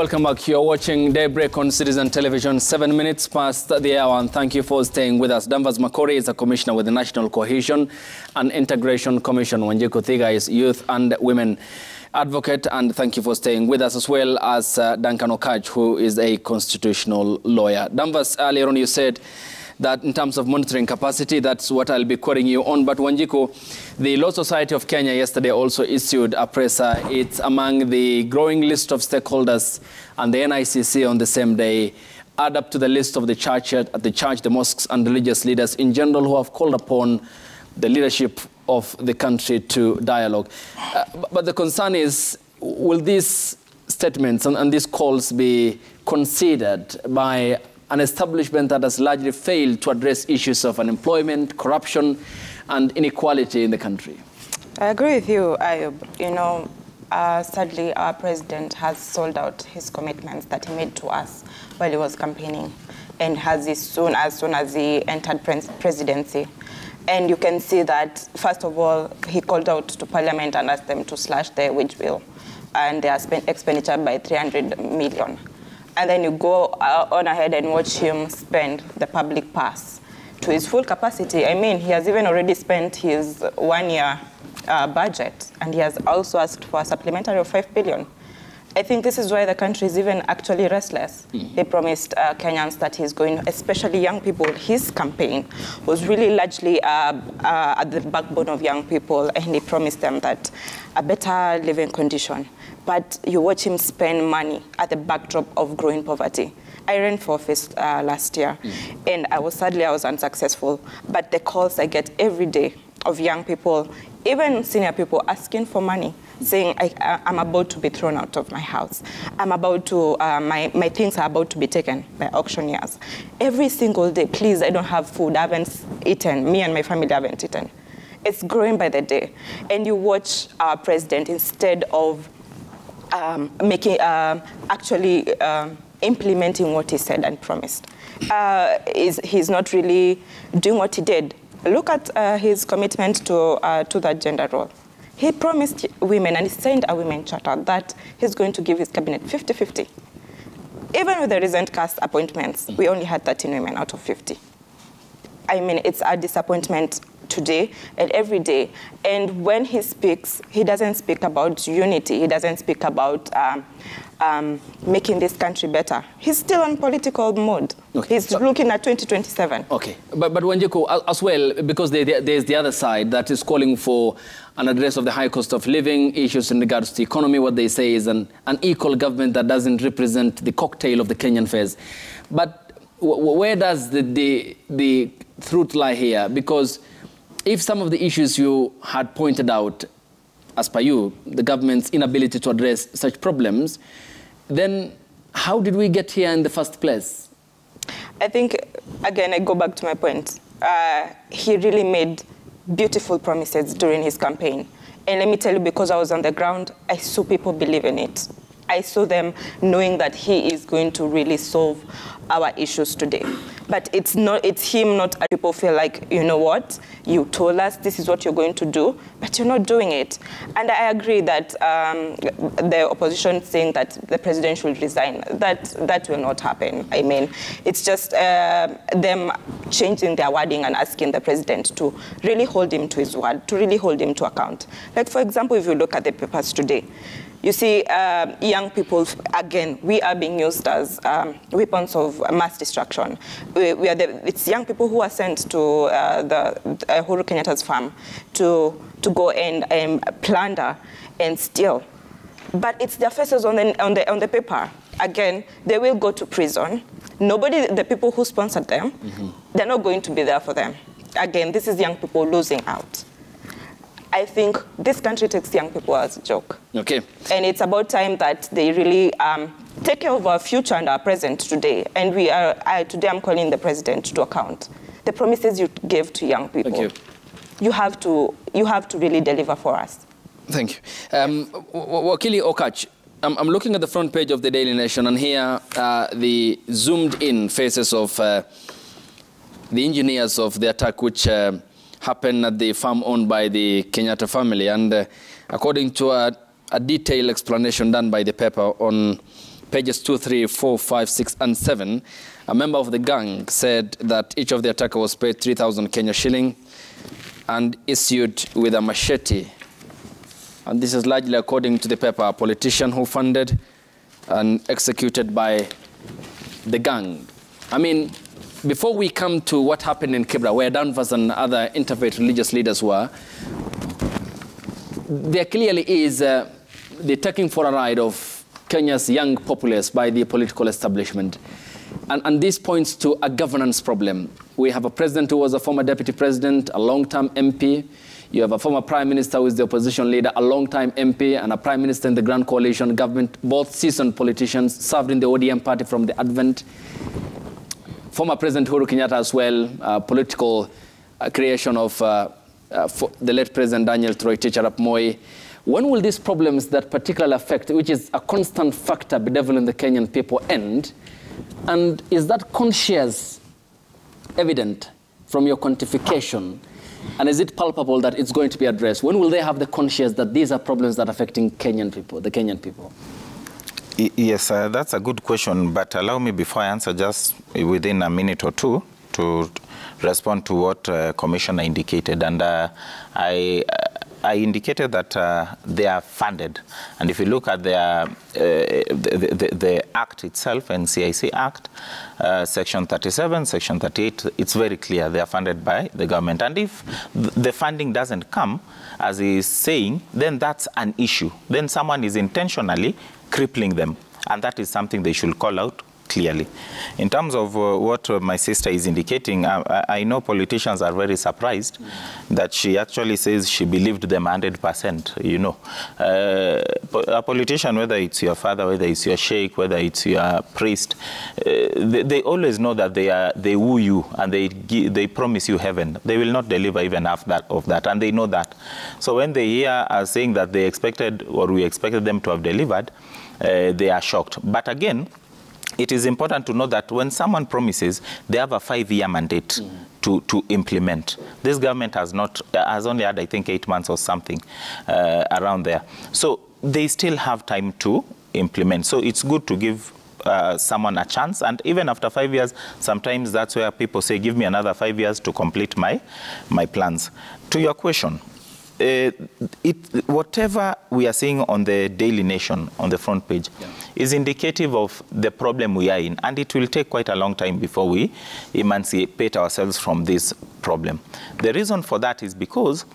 Welcome back. You're watching Daybreak on Citizen Television, 7 minutes past the hour, and thank you for staying with us. Danvers Makori is a commissioner with the National Cohesion and Integration Commission. Wanjiku Thiga is youth and women advocate, and thank you for staying with us, as well as Duncan Okaj, who is a constitutional lawyer. Danvers, earlier on you said that in terms of monitoring capacity, that's what I'll be quoting you on. But Wanjiku, the Law Society of Kenya yesterday also issued a presser. It's among the growing list of stakeholders, and the NICC on the same day add up to the list of the church, the mosques and religious leaders in general who have called upon the leadership of the country to dialogue. But the concern is, will these statements and these calls be considered by an establishment that has largely failed to address issues of unemployment, corruption, and inequality in the country? I agree with you, Ayub. You know, sadly, our president has sold out his commitments that he made to us while he was campaigning, and as soon as he entered presidency. And you can see that, first of all, he called out to Parliament and asked them to slash their wage bill and their expenditure by 300 million. And then you go on ahead and watch him spend the public purse to his full capacity. I mean, he has even already spent his one-year budget, and he has also asked for a supplementary of 5 billion. I think this is why the country is even actually restless. He promised Kenyans that he's going, especially young people, his campaign was really largely at the backbone of young people, and he promised them that a better living condition. But you watch him spend money at the backdrop of growing poverty. I ran for office last year, and I was unsuccessful. But the calls I get every day of young people, even senior people, asking for money, saying, I'm about to be thrown out of my house. I'm about to, my things are about to be taken by auctioneers. Every single day, please, I don't have food, I haven't eaten, me and my family haven't eaten. It's growing by the day. And you watch our president, instead of implementing what he said and promised. He's not really doing what he did. Look at his commitment to that gender role. He promised women, and he signed a women charter, that he's going to give his cabinet 50-50. Even with the recent cast appointments, we only had 13 women out of 50. I mean, it's a disappointment today and every day. And when he speaks, he doesn't speak about unity. He doesn't speak about making this country better. He's still on political mode. Okay. He's looking at 2027. Okay, but Wanjiku, as well, because there's the other side that is calling for an address of the high cost of living, issues in regards to the economy. What they say is an equal government that doesn't represent the cocktail of the Kenyan fares. But where does the truth lie here? Because if some of the issues you had pointed out, as per you, the government's inability to address such problems, then how did we get here in the first place? I think, again, I go back to my point. He really made beautiful promises during his campaign. And let me tell you, because I was on the ground, I saw people believe in it. I saw them knowing that he is going to really solve our issues today. But it's him, not people feel like, you know what, you told us this is what you're going to do, but you're not doing it. And I agree that the opposition saying that the president should resign, that will not happen. I mean, it's just them changing their wording and asking the president to really hold him to his word, to really hold him to account. Like, for example, if you look at the papers today, you see young people, again, we are being used as weapons of mass destruction. It's young people who are sent to the Uhuru Kenyatta's farm to go and plunder and steal. But it's their faces on the paper. Again, they will go to prison. The people who sponsored them, they're not going to be there for them. Again, this is young people losing out. I think this country takes young people as a joke. Okay. And it's about time that they really take care of our future and our present today. And today I'm calling the president to account. The promises you gave to young people. Thank you. You have to really deliver for us. Thank you. Wakili Okach, I'm looking at the front page of the Daily Nation, and here the zoomed-in faces of the engineers of the attack, which happened at the farm owned by the Kenyatta family. And according to a detailed explanation done by the paper on pages 2, 3, 4, 5, 6, and 7, a member of the gang said that each of the attacker was paid 3,000 Kenya shilling and issued with a machete. And this is largely according to the paper, a politician who funded and executed by the gang. I mean, before we come to what happened in Kibra, where Danvers and other interfaith religious leaders were, there clearly is the taking for a ride of Kenya's young populace by the political establishment. And this points to a governance problem. We have a president who was a former deputy president, a long-term MP. You have a former prime minister who is the opposition leader, a long-time MP, and a prime minister in the Grand Coalition government, both seasoned politicians, served in the ODM party from the advent. Former President Uhuru Kenyatta as well, political creation of the late President Daniel Toroitich arap Moi. When will these problems that particularly affect, which is a constant factor bedeviling the Kenyan people, end? And is that conscious evident from your quantification? And is it palpable that it's going to be addressed? When will they have the conscience that these are problems that are affecting Kenyan people, the Kenyan people? Yes, that's a good question. But allow me, before I answer, just within a minute or two, to respond to what Commissioner indicated. And I indicated that they are funded. And if you look at their, the Act itself, NCIC Act, Section 37, Section 38, it's very clear they are funded by the government. And if the funding doesn't come, as he is saying, then that's an issue. Then someone is intentionally crippling them. And that is something they should call out clearly. In terms of what my sister is indicating, I know politicians are very surprised that she actually says she believed them 100%. You know, a politician, whether it's your father, whether it's your sheikh, whether it's your priest, they always know that they woo you and they promise you heaven. They will not deliver even half of that, and they know that. So when they hear us saying that they expected, or we expected them to have delivered, they are shocked. But again, it is important to know that when someone promises, they have a 5-year mandate to implement. This government has only had, I think, 8 months or something around there. So they still have time to implement. So it's good to give someone a chance. And even after 5 years, sometimes that's where people say, give me another 5 years to complete my plans. To your question, whatever we are seeing on the Daily Nation, on the front page, is indicative of the problem we are in. And it will take quite a long time before we emancipate ourselves from this problem. The reason for that is because,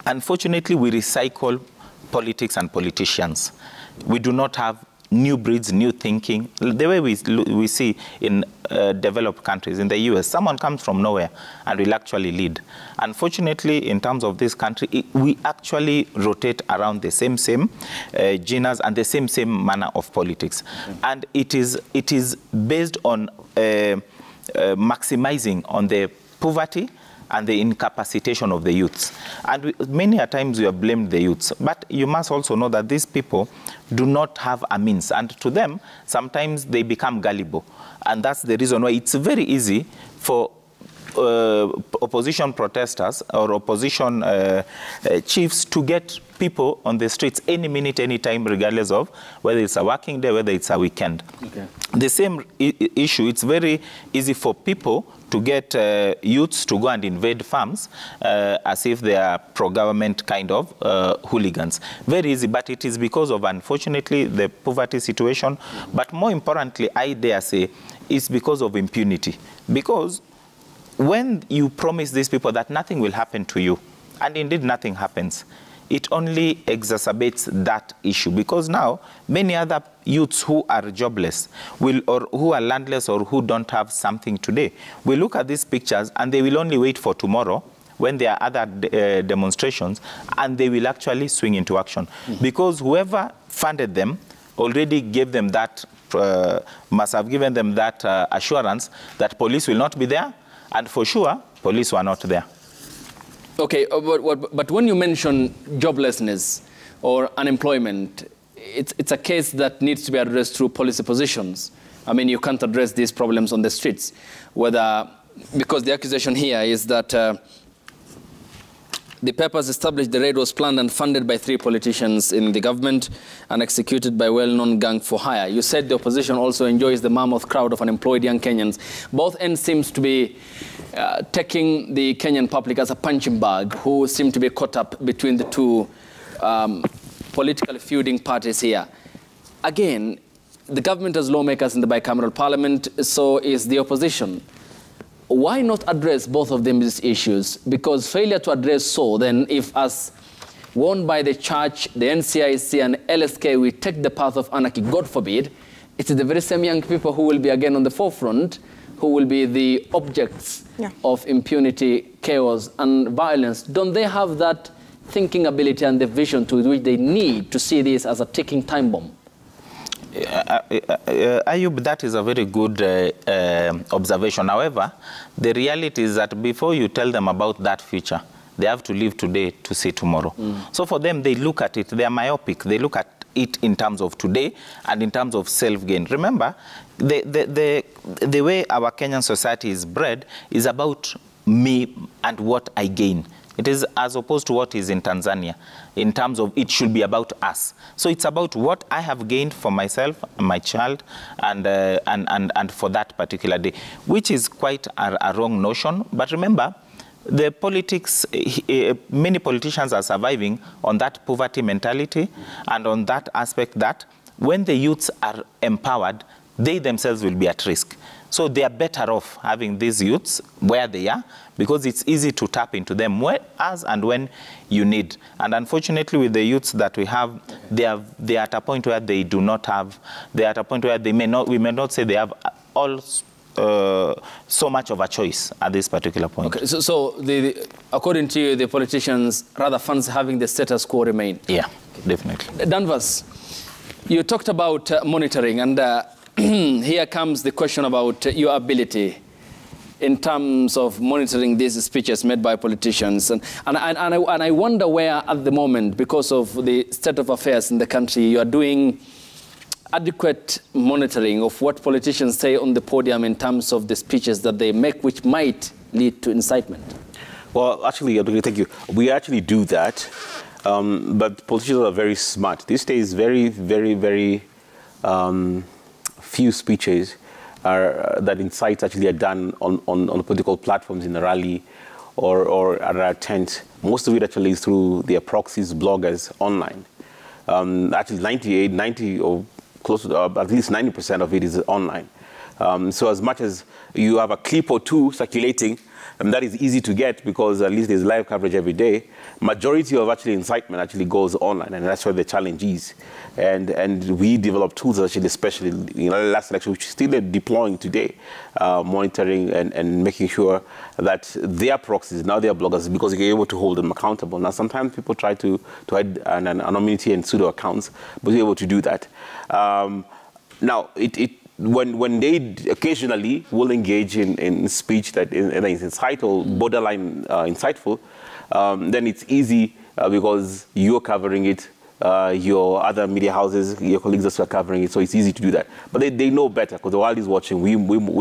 unfortunately, we recycle politics and politicians. We do not have new breeds, new thinking. The way we see in developed countries, in the US, someone comes from nowhere and will actually lead. Unfortunately, in terms of this country, we actually rotate around the same genres and the same manner of politics. And it is based on maximizing on the poverty and the incapacitation of the youths. And many a times we have blamed the youths. But you must also know that these people do not have a means. And to them, sometimes they become gullible. And that's the reason why it's very easy for opposition protesters or opposition chiefs to get people on the streets any minute, any time, regardless of whether it's a working day, whether it's a weekend. Okay. The same issue, it's very easy for people to get youths to go and invade farms as if they are pro-government kind of hooligans. Very easy, but it is because of, unfortunately, the poverty situation. But more importantly, I dare say, it's because of impunity. Because when you promise these people that nothing will happen to you, and indeed nothing happens, it only exacerbates that issue. Because now, many other youths who are jobless, or who are landless, or who don't have something today, will look at these pictures and they will only wait for tomorrow when there are other demonstrations, and they will actually swing into action. Because whoever funded them already gave them that, must have given them that assurance that police will not be there, and for sure, police were not there. Okay, but when you mention joblessness or unemployment, it's a case that needs to be addressed through policy positions. I mean, you can't address these problems on the streets, because the accusation here is that The papers established the raid was planned and funded by 3 politicians in the government and executed by well-known gang for hire. You said the opposition also enjoys the mammoth crowd of unemployed young Kenyans. Both ends seems to be taking the Kenyan public as a punching bag, who seem to be caught up between the two political feuding parties here. Again, the government has lawmakers in the bicameral parliament, so is the opposition. Why not address both of them these issues? Because failure to address so, then if as warned by the church, the NCIC and LSK, we take the path of anarchy, God forbid, it is the very same young people who will be again on the forefront, who will be the objects of impunity, chaos and violence. Don't they have that thinking ability and the vision to which they need to see this as a ticking time bomb? Ayub, that is a very good observation. However, the reality is that before you tell them about that future, they have to live today to see tomorrow. So for them, they look at it, they are myopic. They look at it in terms of today and in terms of self-gain. Remember, the way our Kenyan society is bred is about me and what I gain. It is as opposed to what is in Tanzania, in terms of it should be about us. So it's about what I have gained for myself, my child, and for that particular day, which is quite a wrong notion. But remember, the politics, many politicians are surviving on that poverty mentality and on that aspect that when the youths are empowered, they themselves will be at risk. So they are better off having these youths where they are, because it's easy to tap into them as and when you need. And unfortunately, with the youths that we have, they are at a point where they do not have, they are at a point where they may not, we may not say they have all so much of a choice at this particular point. Okay, so according to you, the politicians rather fancy having the status quo remain? Yeah, definitely. Danvers, you talked about monitoring, and here comes the question about your ability in terms of monitoring these speeches made by politicians. And I wonder where at the moment, because of the state of affairs in the country, you are doing adequate monitoring of what politicians say on the podium in terms of the speeches that they make, which might lead to incitement. Well, actually, thank you. We actually do that, but politicians are very smart. These days, very few speeches that incites actually are done on political platforms in a rally or at a tent. Most of it actually is through their proxies, bloggers, online. Actually, 90 or close to at least 90% of it is online. So as much as you have a clip or two circulating, and that is easy to get because at least there's live coverage every day, majority of actually incitement actually goes online, and that's where the challenge is. And we develop tools actually, especially last election, which is still deploying today, monitoring and making sure that their proxies, now their bloggers, because you're able to hold them accountable. Now sometimes people try to hide an anonymity and pseudo accounts, but you're able to do that. Now, when they occasionally will engage in speech that is insightful, borderline insightful, then it's easy because you're covering it, your other media houses, your colleagues are covering it, so it's easy to do that. But they know better because the world is watching. We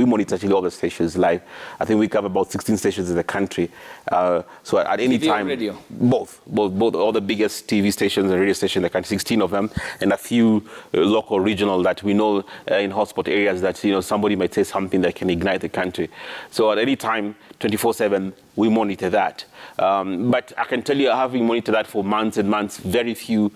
monitor actually all the stations live. I think we cover about 16 stations in the country. So at any time, radio? Both, all the biggest TV stations and radio stations in the country, 16 of them, and a few local, regional that we know in hotspot areas that somebody might say something that can ignite the country. So at any time, 24/7, we monitor that. But I can tell you, having monitored that for months and months, very few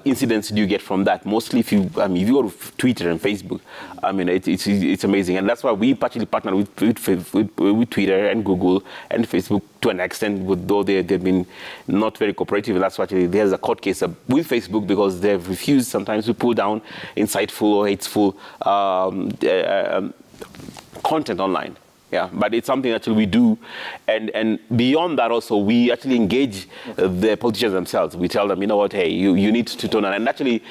incidents do you get from that. Mostly, if you go to Twitter and Facebook, it's amazing, and that's why we actually partner with Twitter and Google and Facebook to an extent, though they've been not very cooperative. And that's why actually there's a court case with Facebook because they've refused sometimes to pull down insightful or hateful content online. Yeah, but it's something actually we do, and beyond that also we actually engage the politicians themselves. We tell them, you know what, hey, you need to tone down. And actually,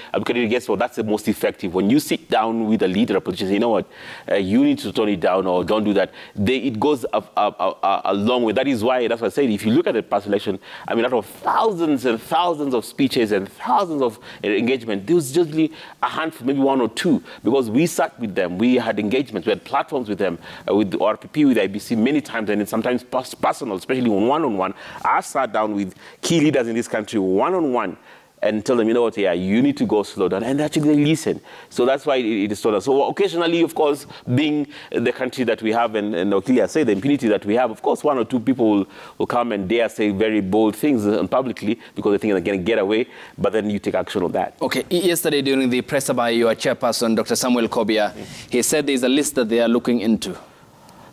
guess what? That's the most effective. When you sit down with a leader, a politician, you know what, you need to tone it down or don't do that. It goes a long way. That's why I said, if you look at the past election, out of thousands and thousands of speeches and thousands of engagement, there was just a handful, maybe one or two, because we sat with them, we had engagements, we had platforms with them, with our RPP, with IBC many times, and it's sometimes personal, especially one-on-one. I've sat down with key leaders in this country one-on-one and tell them, you know what, yeah, you need to go slow down, and actually they listen. So that's why it is told us. So occasionally, of course, being the country that we have, and Okilia say the impunity that we have, of course, one or two people will come and dare say very bold things publicly because they think they're going to get away, but then you take action on that. Okay, yesterday during the presser by your chairperson, Dr. Samuel Kobia, he said there's a list that they are looking into.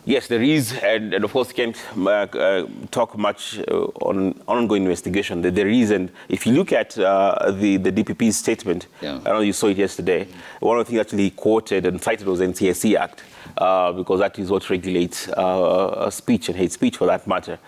Yes, there is, and of course, can't talk much on ongoing investigation. There is, and if you look at the DPP's statement, I know you saw it yesterday, one of the things actually quoted and cited was NCSC Act, because that is what regulates speech and hate speech for that matter.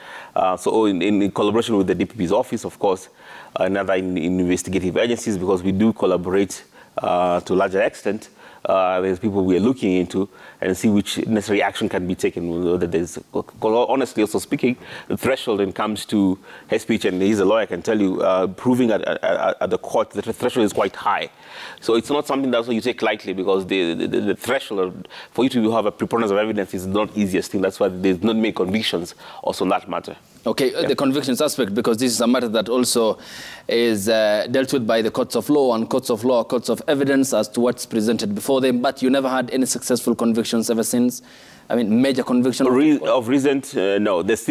So in collaboration with the DPP's office, of course, and other investigative agencies, because we do collaborate to a larger extent, there's people we are looking into and see which necessary action can be taken. Whether there's, honestly, also speaking, the threshold when it comes to hate speech, and he's a lawyer, I can tell you, proving at the court, the threshold is quite high. So it's not something that you take lightly, because the threshold for you to have a preponderance of evidence is not the easiest thing. That's why there's not many convictions also on that matter. Okay, the convictions aspect, because this is a matter that also is dealt with by the courts of law, and courts of law are courts of evidence as to what's presented before them, but you never had any successful convictions ever since? I mean, major convictions? Of recent, no. There's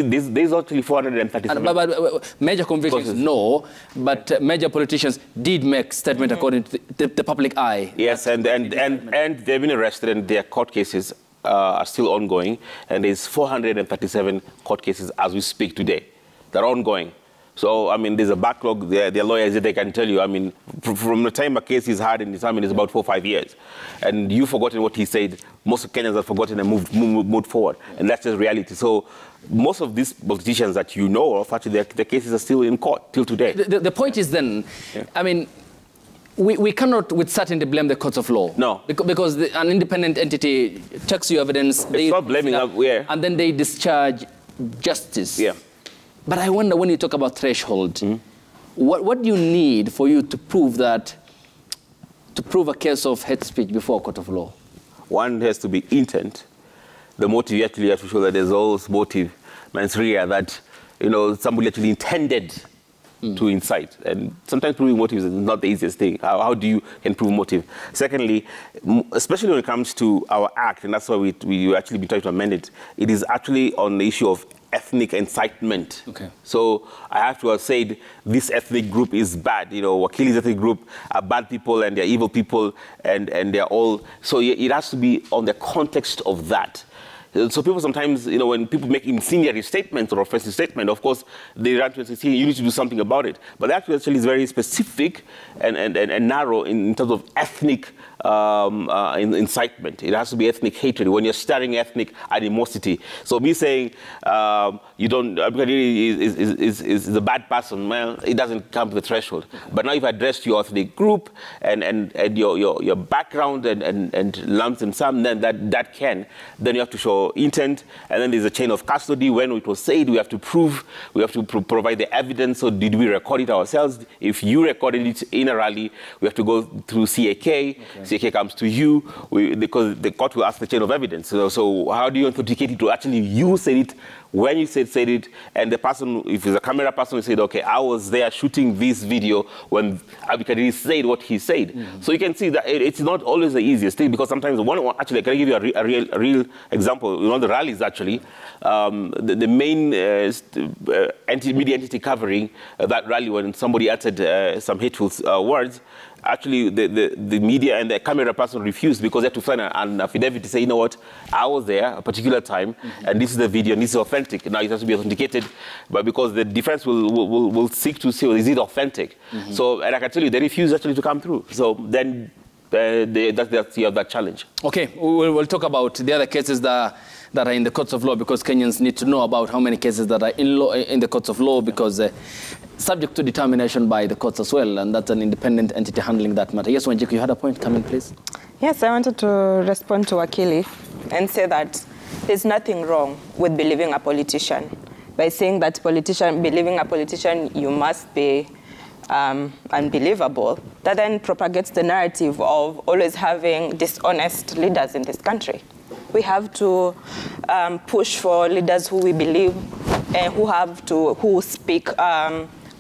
actually 437. But major convictions, no, but major politicians did make statement according to the public eye. Yes, and they've been arrested, and their court cases are still ongoing, and there's 437 court cases as we speak today. They're ongoing. So, I mean, there's a backlog. Their lawyers, they can tell you, I mean, from the time a case is hard in his time, it's about 4 or 5 years. And you've forgotten what he said. Most Kenyans have forgotten and moved forward. And that's just reality. So most of these politicians that you know of, actually, their cases are still in court till today. The point is then, I mean, we cannot with certainty blame the courts of law. No. Because an independent entity checks your evidence. It's not blaming up, and then they discharge justice. Yeah. But I wonder, when you talk about threshold, what do you need for you to prove that, to prove a case of hate speech before a court of law? One has to be intent. The motive, you actually have to show that there's always motive, mens rea, that, you know, somebody actually intended to incite. And sometimes proving motives is not the easiest thing. How do you can prove motive? Secondly, especially when it comes to our act, and that's why we actually been trying to amend it, it is actually on the issue of ethnic incitement. Okay. So I have to have said this ethnic group is bad. You know, Wakili's ethnic group are bad people and they're evil people, and they're all. So it has to be on the context of that. So people sometimes, you know, when people make incendiary statements or offensive statements, of course, they run to say, you need to do something about it. But that actually is very specific and narrow in terms of ethnic incitement. It has to be ethnic hatred when you're stirring ethnic animosity. So me saying you don't, is a bad person, well, it doesn't come to the threshold. But now if I address your ethnic group and your background and lumps and sum, then that can, then you have to show intent, and then there's a chain of custody. When it was said, we have to prove, we have to provide the evidence. So did we record it ourselves? If you recorded it in a rally, we have to go through CAK. Okay. CAK comes to you, because the court will ask the chain of evidence. So how do you authenticate it to actually you said it, when you said it, and the person, if it's a camera person, will say, okay, I was there shooting this video when Abikadiri said what he said. So you can see that it's not always the easiest thing, because sometimes actually, can I give you a real example? You know, the rallies actually, the main media entity covering that rally, when somebody uttered some hateful words, actually the media and the camera person refused, because they had to find an affidavit to say, you know what, I was there at a particular time, and this is the video, and this is authentic. Now it has to be authenticated, but because the defense will seek to see, is it authentic? So, and I can tell you, they refused actually to come through. So then that's that challenge. Okay, we'll talk about the other cases that are in the courts of law, because Kenyans need to know about how many cases that are in the courts of law, because subject to determination by the courts as well, and that's an independent entity handling that matter. Yes, Wanjiku, you had a point. Come in, please. Yes, I wanted to respond to Wakili and say that there's nothing wrong with believing a politician. By saying that believing a politician, you must be unbelievable. That then propagates the narrative of always having dishonest leaders in this country. We have to push for leaders who we believe and who speak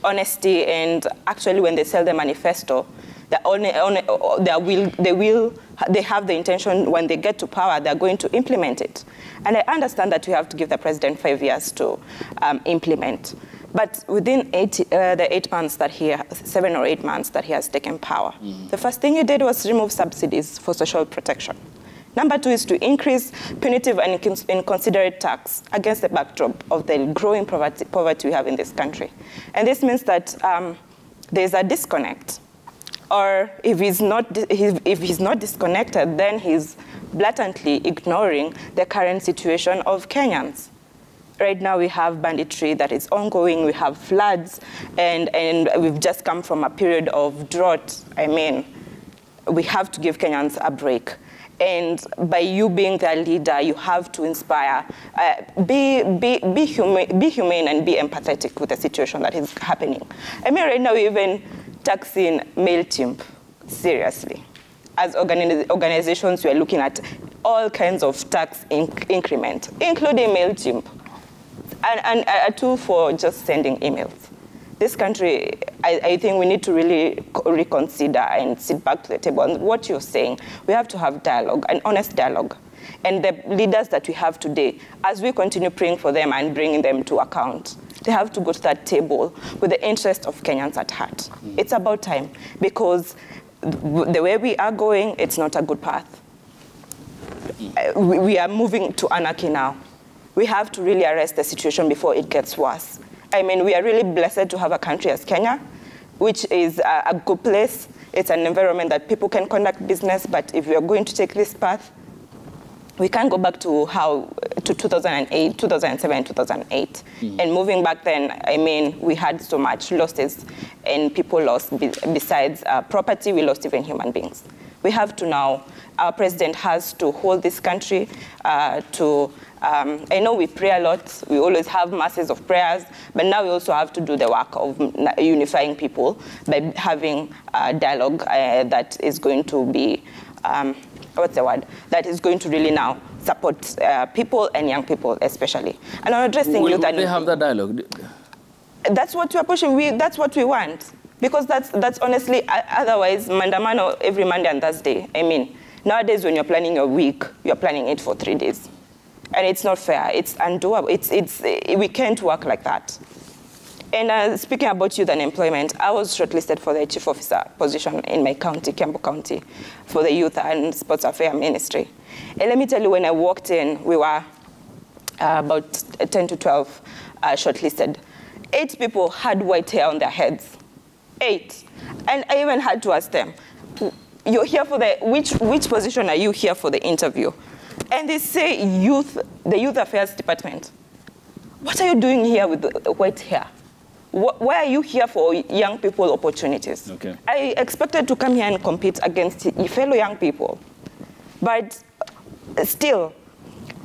honesty, and actually when they sell the manifesto, they have the intention when they get to power, they're going to implement it. And I understand that we have to give the president 5 years to implement. But within the 8 months that 7 or 8 months that he has taken power, the first thing he did was remove subsidies for social protection. Number 2 is to increase punitive and inconsiderate tax against the backdrop of the growing poverty we have in this country. And this means that there's a disconnect. Or if he's not disconnected, then he's blatantly ignoring the current situation of Kenyans. Right now we have banditry that is ongoing, we have floods, and we've just come from a period of drought. I mean, we have to give Kenyans a break. And by you being their leader, you have to inspire, be humane and be empathetic with the situation that is happening. I mean, right now, even taxing MailChimp, seriously. As organizations, we are looking at all kinds of tax increment, including MailChimp, and a tool for just sending emails. This country, I think we need to really reconsider and sit back to the table. And what you're saying, we have to have dialogue, an honest dialogue. And the leaders that we have today, as we continue praying for them and bringing them to account, they have to go to that table with the interest of Kenyans at heart. It's about time, because the way we are going, it's not a good path. We are moving to anarchy now. We have to really arrest the situation before it gets worse. I mean, we are really blessed to have a country as Kenya, which is a good place. It's an environment that people can conduct business, but if we are going to take this path, we can't go back to 2008, 2007, 2008. And moving back then, I mean, we had so much losses, and people lost, besides property, we lost even human beings. We have to now, our president has to hold this country I know we pray a lot, we always have masses of prayers, but now we also have to do the work of unifying people by having a dialogue that is going to be, that is going to really now support people and young people especially. And on addressing youth and... Will they have that dialogue? That's what we're pushing, that's what we want. Because that's honestly, otherwise, mandamano every Monday and Thursday. I mean, nowadays when you're planning your week, you're planning it for 3 days. And it's not fair, it's undoable, we can't work like that. And speaking about youth and employment, I was shortlisted for the chief officer position in my county, Kiambu County, for the Youth and Sports Affairs Ministry. And let me tell you, when I walked in, we were about 10 to 12 shortlisted. 8 people had white hair on their heads. 8. And I even had to ask them, you're here for which position are you here for the interview? And they say the Youth Affairs Department. What are you doing here with the white hair? Why are you here for young people opportunities? Okay. I expected to come here and compete against fellow young people. But still,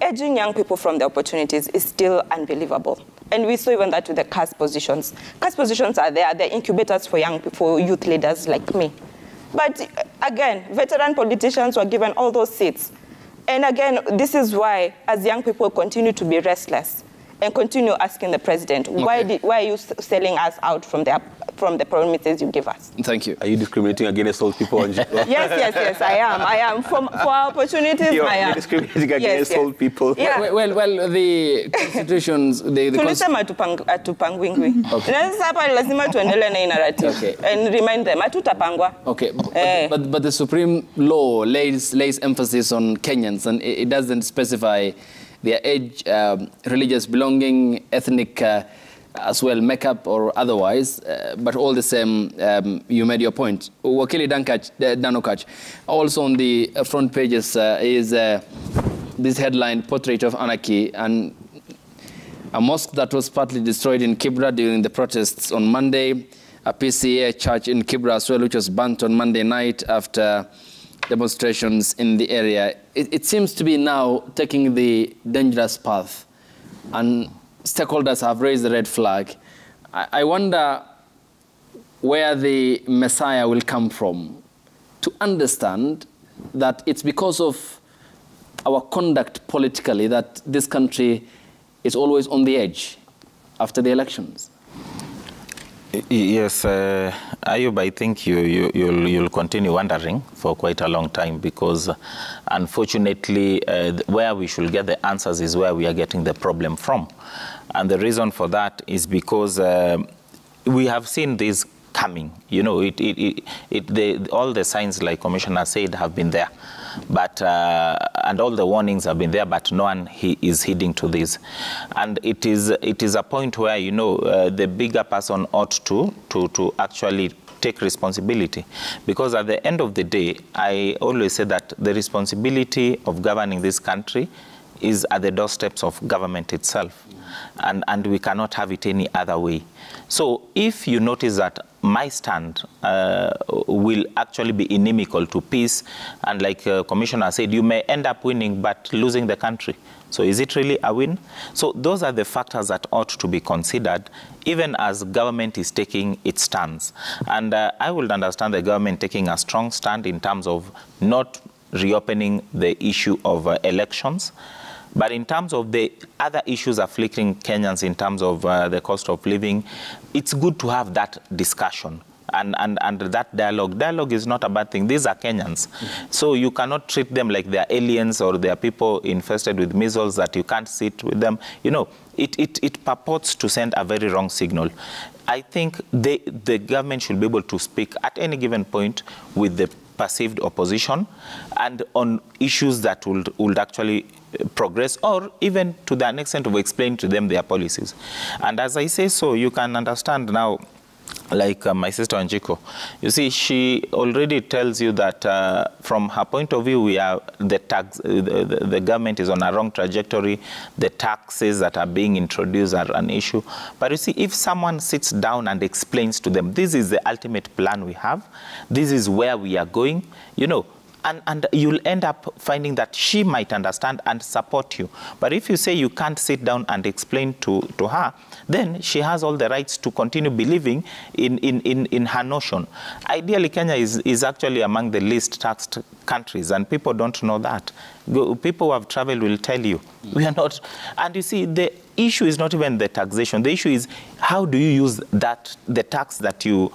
edging young people from the opportunities is still unbelievable. And we saw even that with the CAS positions. CAS positions are there, they're incubators for young people, youth leaders like me. But again, veteran politicians were given all those seats. And again, this is why, as young people continue to be restless and continue asking the president, okay, why are you selling us out from the promises you give us? Thank you. Are you discriminating against old people? Yes, I am. For opportunities, I am. You're discriminating against old people? Yeah. Well, the constitutions... Tulisema hatupangwingwi. Na sasa hapa lazima tuendelee na hii narrative. Okay. And remind them, hatutapangwa. Okay, but the Supreme Law lays emphasis on Kenyans, and it doesn't specify their age, religious belonging, ethnic as well, makeup or otherwise, but all the same, you made your point. Wakili Danokach, also on the front pages is this headline, Portrait of Anarchy, and a mosque that was partly destroyed in Kibra during the protests on Monday, a PCA church in Kibra as well, which was burnt on Monday night after demonstrations in the area. It seems to be now taking the dangerous path, and stakeholders have raised the red flag. I wonder where the Messiah will come from to understand that it's because of our conduct politically that this country is always on the edge after the elections? Yes, Ayub, I think you'll continue wondering for quite a long time because, unfortunately, where we should get the answers is where we are getting the problem from. And the reason for that is because we have seen this coming. You know, all the signs, like Commissioner said, have been there. But and all the warnings have been there, but no one is heeding to this. And it is a point where, you know, the bigger person ought to actually take responsibility, because at the end of the day, I always say that the responsibility of governing this country is at the doorsteps of government itself, and we cannot have it any other way. So if you notice that my stand will actually be inimical to peace, and like Commissioner said, you may end up winning but losing the country. So is it really a win? So those are the factors that ought to be considered, even as government is taking its stance. And I would understand the government taking a strong stand in terms of not reopening the issue of elections. But in terms of the other issues afflicting Kenyans in terms of the cost of living, it's good to have that discussion and that dialogue. Dialogue is not a bad thing. These are Kenyans. So you cannot treat them like they're aliens or they're people infested with measles that you can't sit with them. You know, it purports to send a very wrong signal. I think the government should be able to speak at any given point with the perceived opposition and on issues that would actually progress, or even to the extent of explaining to them their policies. And as I say so, you can understand now, like my sister Wanjiku, you see, she already tells you that from her point of view, the government is on a wrong trajectory. The taxes that are being introduced are an issue. But you see, if someone sits down and explains to them, this is the ultimate plan we have, this is where we are going, you know, and you'll end up finding that she might understand and support you. But if you say you can't sit down and explain to her, then she has all the rights to continue believing in her notion. Ideally, Kenya is actually among the least taxed countries, and people don't know that. People who have traveled will tell you. We are not. And you see, the issue is not even the taxation. The issue is how do you use the tax that you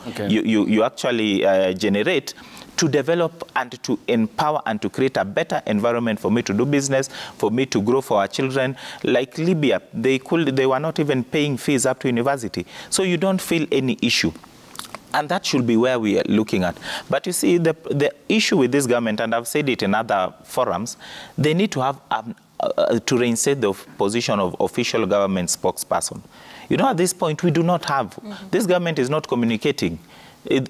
actually generate to develop and to empower and to create a better environment for me to do business, for me to grow for our children. Like Libya, they were not even paying fees up to university. So you don't feel any issue. And that should be where we are looking at. But you see, the issue with this government, and I've said it in other forums, they need to have to reinstate the position of official government spokesperson. You know, at this point, we do not have. This government is not communicating,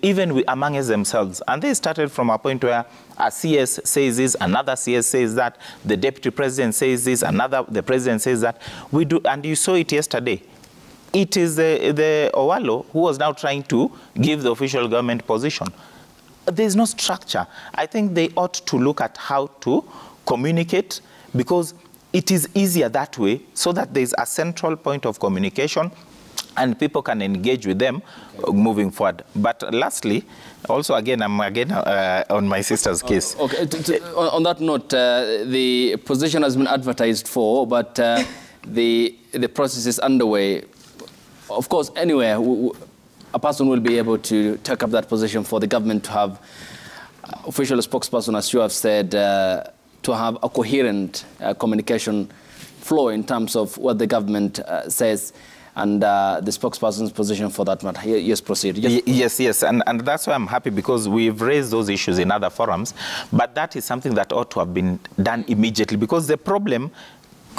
even among themselves. And they started from a point where a CS says this, another CS says that, the deputy president says this, the president says that. We do, and you saw it yesterday. It is the Owalo who was now trying to give the official government position. There's no structure. I think they ought to look at how to communicate, because it is easier that way, so that there's a central point of communication and people can engage with them moving forward. But lastly, also again, I'm on my sister's case. Okay. On that note, the position has been advertised for, but the process is underway. Of course, anywhere, a person will be able to take up that position for the government to have official spokesperson, as you have said, to have a coherent communication flow in terms of what the government says, and the spokesperson's position for that matter. Yes, proceed. Yes. And that's why I'm happy, because we've raised those issues in other forums, but that is something that ought to have been done immediately, because the problem,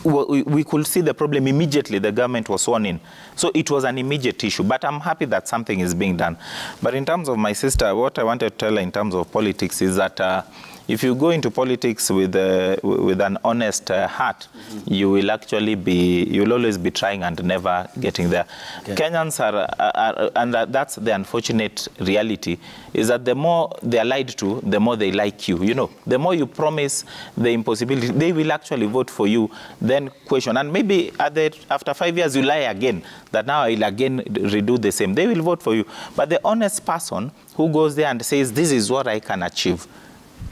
we could see the problem immediately the government was sworn in. So it was an immediate issue, but I'm happy that something is being done. But in terms of my sister, what I wanted to tell her in terms of politics is that if you go into politics with an honest heart, you will actually you'll always be trying and never getting there. Okay. Kenyans are and that's the unfortunate reality, is that the more they are lied to, the more they like you. You know, the more you promise the impossibility, they will actually vote for you, then question. And maybe after 5 years, you lie again, that now I'll again redo the same. They will vote for you. But the honest person who goes there and says, this is what I can achieve,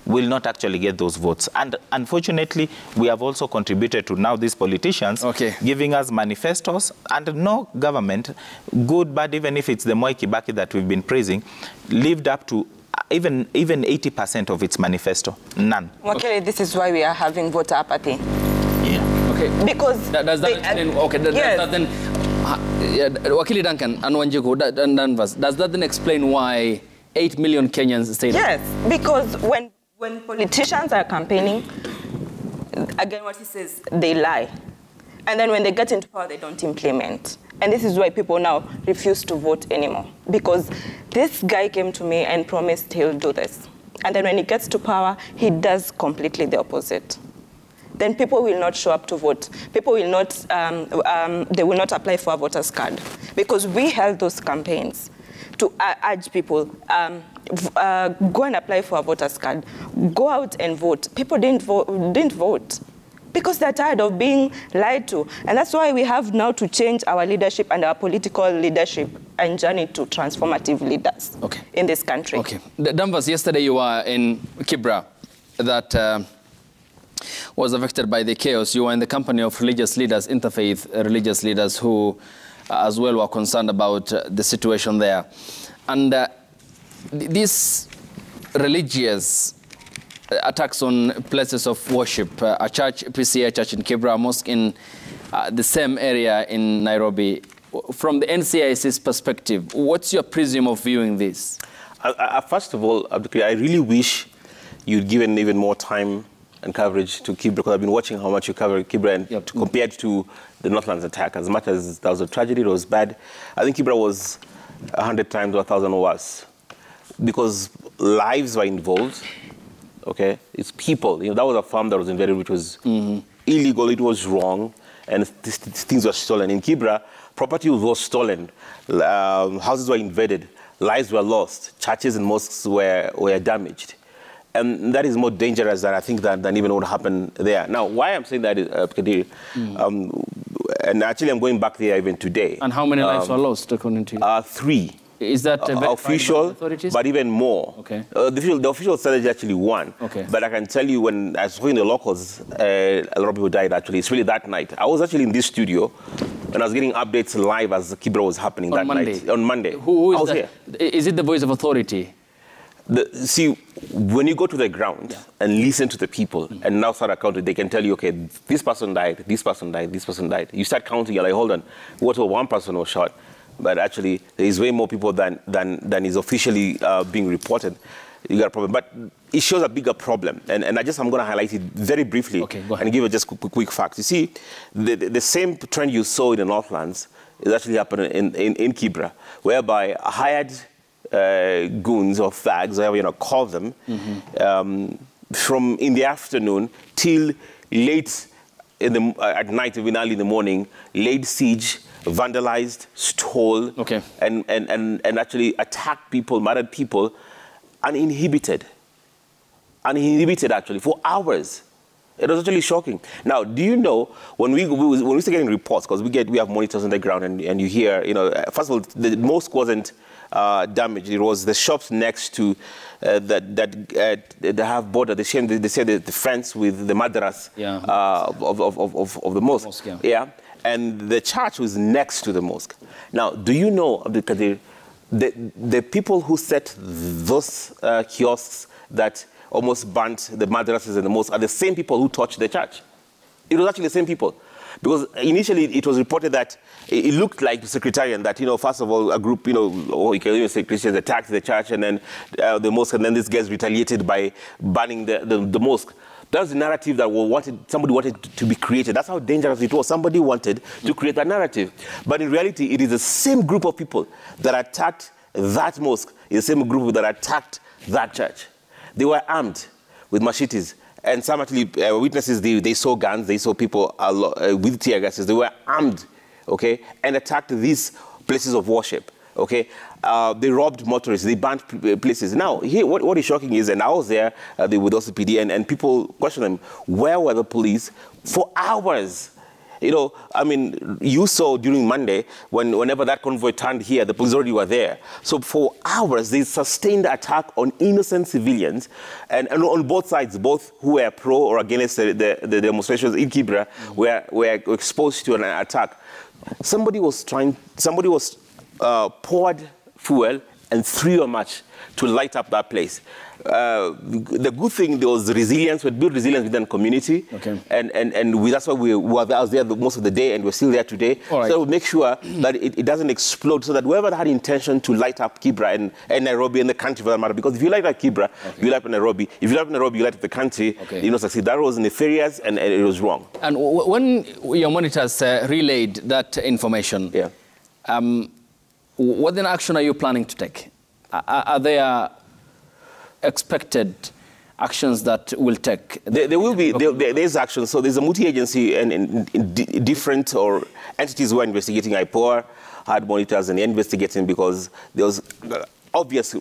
will not actually get those votes. And unfortunately, we have also contributed to now these politicians giving us manifestos, and no government, good, bad, even if it's the Moi Kibaki that we've been praising, lived up to even 80% of its manifesto. None. Okay, this is why we are having voter apathy. Yeah. Okay. Because does that explain? Okay. Yes. Then, Wakili Duncan and Wanjiku, does that then explain why 8 million Kenyans stayed? Yes, because when politicians are campaigning, again, what he says, they lie. And then when they get into power, they don't implement. And this is why people now refuse to vote anymore. Because this guy came to me and promised he'll do this. And then when he gets to power, he does completely the opposite. Then people will not show up to vote. People will not, they will not apply for a voter's card. Because we held those campaigns to urge people, go and apply for a voter's card. Go out and vote. People didn't vote because they're tired of being lied to. And that's why we have now to change our leadership and our political leadership and journey to transformative leaders in this country. Okay. Danvers, yesterday you were in Kibra that was affected by the chaos. You were in the company of religious leaders, interfaith religious leaders who as well were concerned about the situation there. And these religious attacks on places of worship, a church, PCA church in Kibra, a mosque in the same area in Nairobi. From the NCIC's perspective, what's your prism of viewing this? First of all, I really wish you'd given even more time and coverage to Kibra, because I've been watching how much you cover Kibra and compared to the Northlands attack. As much as that was a tragedy, it was bad. I think Kibra was 100 times or 1,000 worse, because lives were involved. Okay, it's people. You know, that was a farm that was invaded, which was illegal. It was wrong, and things were stolen. In Kibra, property was stolen, houses were invaded, lives were lost, churches and mosques were damaged. And that is more dangerous than I think than even what happened there. Now, why I'm saying that is, Kadir, and actually I'm going back there even today. And how many lives were lost, according to you? 3. Is that official, but even more? Okay. The official study is actually 1. Okay. But I can tell you, when I was talking to the locals, a lot of people died actually. It's really that night. I was actually in this studio, and I was getting updates live as Kibra was happening that night. On Monday. Who is that? Here. Is it the voice of authority? See, when you go to the ground and listen to the people and now start counting, they can tell you, okay, this person died, this person died, this person died. You start counting, you're like, hold on, what if one person was shot? But actually, there is way more people than is officially being reported. You got a problem. But it shows a bigger problem. And I'm going to highlight it very briefly and give you just quick facts. You see, the same trend you saw in the Northlands is actually happening in Kibra, whereby hired goons or thugs, whatever you call them, from in the afternoon till late at night, even early in the morning, laid siege, vandalized, stole, and actually attacked people, murdered people, uninhibited actually for hours. It was actually shocking. Now, do you know when we start getting reports, because we have monitors on the ground, and you hear, first of all, the mosque wasn't damaged. It was the shops next to that have border. They say the fence with the madras of the mosque. And the church was next to the mosque. Now, do you know, Abdul the people who set those kiosks that almost burnt the madrasas and the mosque are the same people who touched the church? It was actually the same people. Because initially it was reported that it looked like the Secretariat, that, first of all, a group, or you can even say Christians attacked the church and then the mosque, and then these guys retaliated by burning the mosque. That's the narrative that somebody wanted to be created. That's how dangerous it was. Somebody wanted to create that narrative. But in reality, it is the same group of people that attacked that mosque, it's the same group that attacked that church. They were armed with machetes. And some actually witnesses, they saw guns, they saw people with tear gases. They were armed, and attacked these places of worship, They robbed motorists, they burnt places. Now, here, what is shocking is, and I was there with OCPD, and people question them, where were the police for hours? I mean, you saw during Monday, whenever that convoy turned here, the police already were there. So for hours, they sustained attack on innocent civilians, and on both sides, both who were pro or against the demonstrations in Kibra were exposed to an attack. Somebody poured fuel and threw a match to light up that place. The good thing, there was resilience. We built resilience within the community, and that's why I was there most of the day, and we're still there today. Right. So we make sure that it doesn't explode, so that whoever had intention to light up Kibra and Nairobi and the country for that matter, because if you light up Kibra, you light up Nairobi. If you light up Nairobi, you light up the country. You know, succeed. That was nefarious, and it was wrong. And when your monitors relayed that information, what then action are you planning to take? Are there expected actions that will take? There will be. There's action. So there's a multi-agency and different entities who are investigating. IPOA had monitors and they're investigating because there was obvious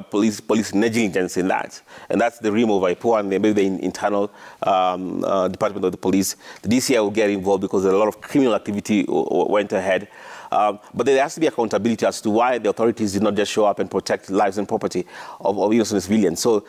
police negligence in that. And that's the realm of IPOA and maybe the internal department of the police. The DCI will get involved because a lot of criminal activity went ahead. But there has to be accountability as to why the authorities did not just show up and protect lives and property of innocent civilians. So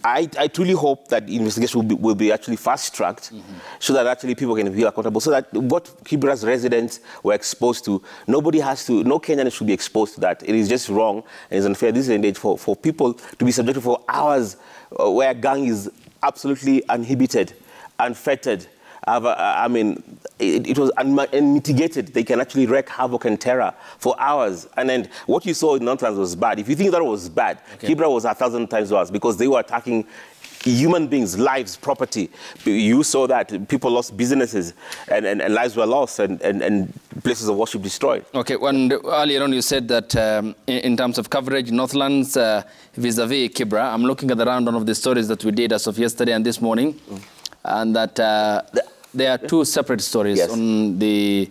I truly hope that the investigation will be actually fast-tracked so that actually people can be accountable. So that what Kibra's residents were exposed to, no Kenyan should be exposed to that. It is just wrong and it's unfair this age for people to be subjected for hours where gang is absolutely uninhibited, unfettered. I mean, it was unmitigated. They can actually wreak havoc and terror for hours. And then what you saw in Northlands was bad. If you think that was bad, Kibra was 1,000 times worse because they were attacking human beings, lives, property. You saw that people lost businesses and lives were lost and places of worship destroyed. Okay, when earlier on you said that in terms of coverage, Northlands vis-a-vis Kibra, I'm looking at the rundown of the stories that we did as of yesterday and this morning, and that there are two separate stories on the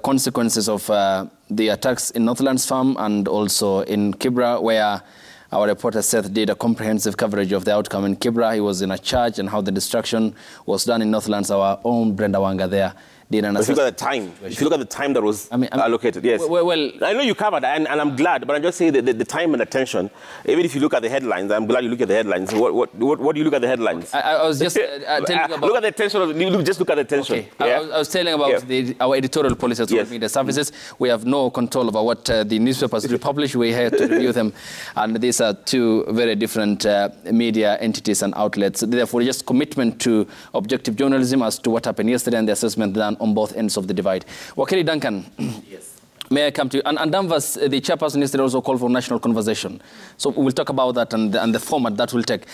consequences of the attacks in Northlands Farm and also in Kibra, where our reporter Seth did a comprehensive coverage of the outcome in Kibra. He was in a church and how the destruction was done in Northlands. Our own Brenda Wanga there did an assessment. If you look at the time that was allocated, yes. Well, I know you covered, and I'm glad, but I'm just saying that the time and attention, even if you look at the headlines, I'm glad you look at the headlines. What do you look at the headlines? I was just telling about... Look at the attention, just look at the attention. Okay. Yeah? I was telling about our editorial policies for media services. We have no control over what the newspapers republish. We're here to review them. And these are two very different media entities and outlets. Therefore, just commitment to objective journalism as to what happened yesterday and the assessment done on both ends of the divide. Wakili Duncan, may I come to you? And Danvers, the chairperson yesterday also called for national conversation. So we'll talk about that and the format that will take.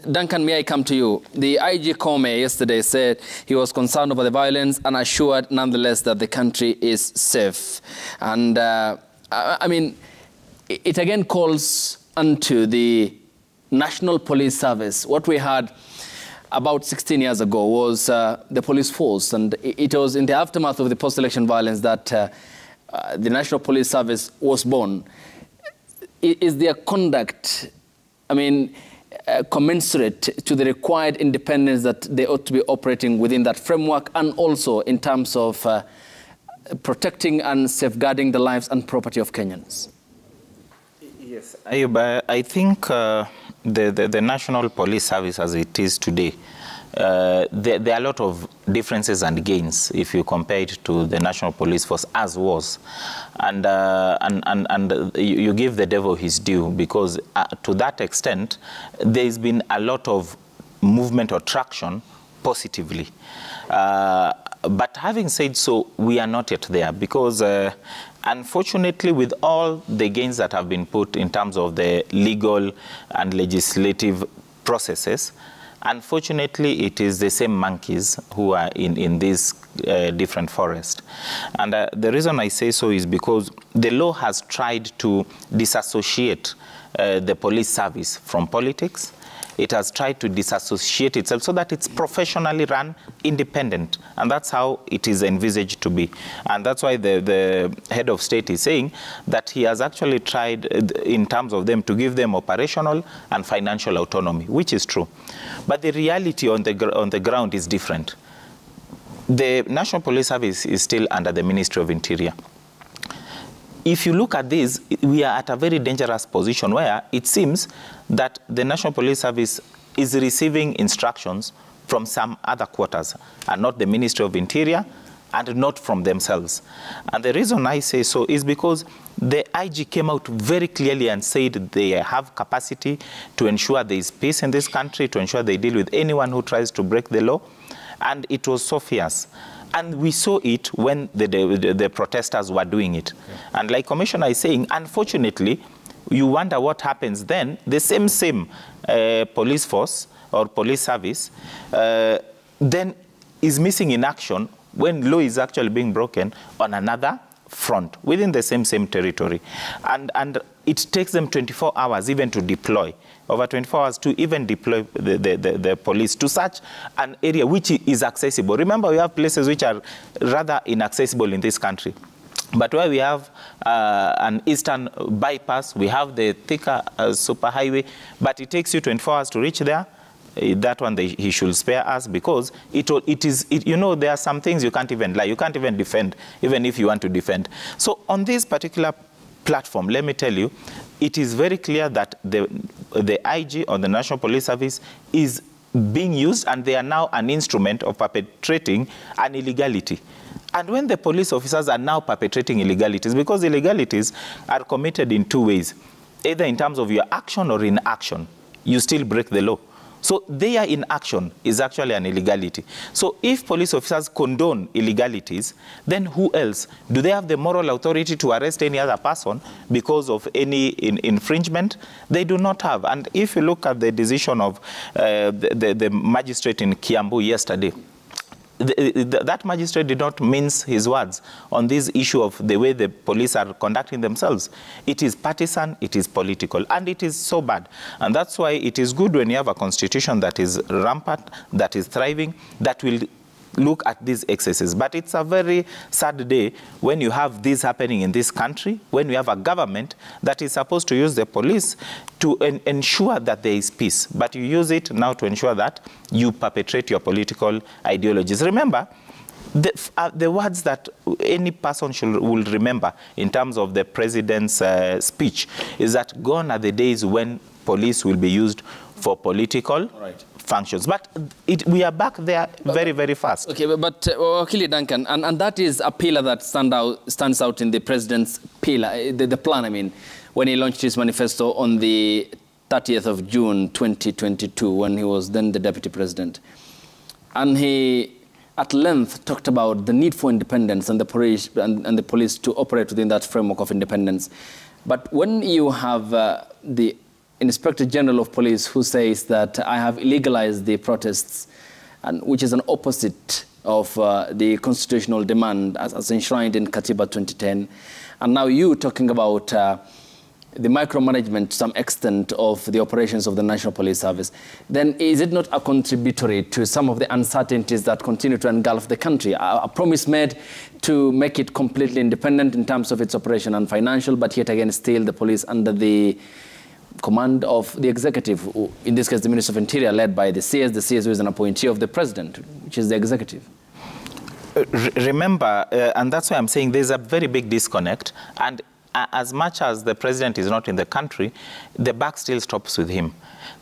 Duncan, may I come to you? The IG Kome yesterday said he was concerned over the violence and assured nonetheless that the country is safe. And I mean, it again calls unto the National Police Service. What we had about 16 years ago was the police force, and it was in the aftermath of the post-election violence that the National Police Service was born. Is their conduct, I mean, commensurate to the required independence that they ought to be operating within that framework, and also in terms of protecting and safeguarding the lives and property of Kenyans? Yes, I think the National Police Service as it is today, there are a lot of differences and gains if you compare it to the National Police Force as was. And you give the devil his due, because to that extent, there's been a lot of movement or traction positively. But having said so, we are not yet there, because unfortunately, with all the gains that have been put in terms of the legal and legislative processes, unfortunately, it is the same monkeys who are in these different forests. And the reason I say so is because the law has tried to disassociate the police service from politics. It has tried to disassociate itself so that it's professionally run, independent. And that's how it is envisaged to be. And that's why the head of state is saying that he has actually tried, in terms of them, to give them operational and financial autonomy, which is true. But the reality on the ground is different. the National Police Service is still under the Ministry of Interior. If you look at this, we are at a very dangerous position where it seems that the National Police Service is receiving instructions from some other quarters and not the Ministry of Interior and not from themselves. And the reason I say so is because the IG came out very clearly and said they have capacity to ensure there is peace in this country, to ensure they deal with anyone who tries to break the law. And it was so fierce. And we saw it when the protesters were doing it. Okay. And like Commissioner is saying, unfortunately, you wonder what happens then. The same police force or police service then is missing in action when law is actually being broken on another front within the same territory. And it takes them 24 hours even to deploy, over 24 hours to even deploy the police to such an area which is accessible. Remember, we have places which are rather inaccessible in this country. But where we have an eastern bypass, we have the thicker superhighway, but it takes you 24 hours to reach there. That one he should spare us, because you know, there are some things you can't even lie, you can't even defend, even if you want to defend. So on this particular platform, let me tell you, it is very clear that the IG or the National Police Service is being used, and they are now an instrument of perpetrating an illegality. And when the police officers are now perpetrating illegalities, because illegalities are committed in two ways, either in terms of your action or inaction, you still break the law. So their inaction is actually an illegality. So if police officers condone illegalities, then who else? Do they have the moral authority to arrest any other person because of any infringement? They do not have. And if you look at the decision of the magistrate in Kiambu yesterday, that magistrate did not mince his words on this issue of the way the police are conducting themselves. It is partisan, it is political, and it is so bad. And that's why it is good when you have a constitution that is rampant, that is thriving, that will look at these excesses. But it's a very sad day when you have this happening in this country, when we have a government that is supposed to use the police to ensure that there is peace. But you use it now to ensure that you perpetrate your political ideologies. Remember, the words that any person will remember in terms of the president's speech is that gone are the days when police will be used for political functions. But we are back there very, very fast. Okay, but Wakili Duncan, and that is a pillar that stands out in the president's pillar, the plan, I mean, when he launched his manifesto on the 30th of June 2022, when he was then the deputy president. And he, at length, talked about the need for independence and the police to operate within that framework of independence. But when you have the Inspector General of Police who says that I have illegalized the protests, and which is an opposite of the constitutional demand as enshrined in Katiba 2010, and now you talking about the micromanagement to some extent of the operations of the National Police Service, then is it not a contributory to some of the uncertainties that continue to engulf the country? A promise made to make it completely independent in terms of its operation and financial, but yet again still the police under the command of the executive, in this case the Minister of Interior, led by the CS. The CS is an appointee of the president, which is the executive. Remember, and that's why I'm saying there's a very big disconnect, and as much as the president is not in the country, the buck still stops with him.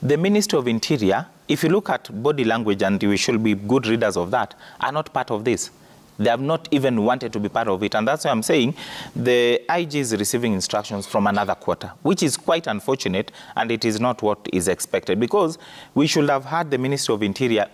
The Minister of Interior, if you look at body language, and we should be good readers of that, are not part of this. They have not even wanted to be part of it. And that's why I'm saying the IG is receiving instructions from another quarter, which is quite unfortunate, and it is not what is expected, because we should have had the Ministry of Interior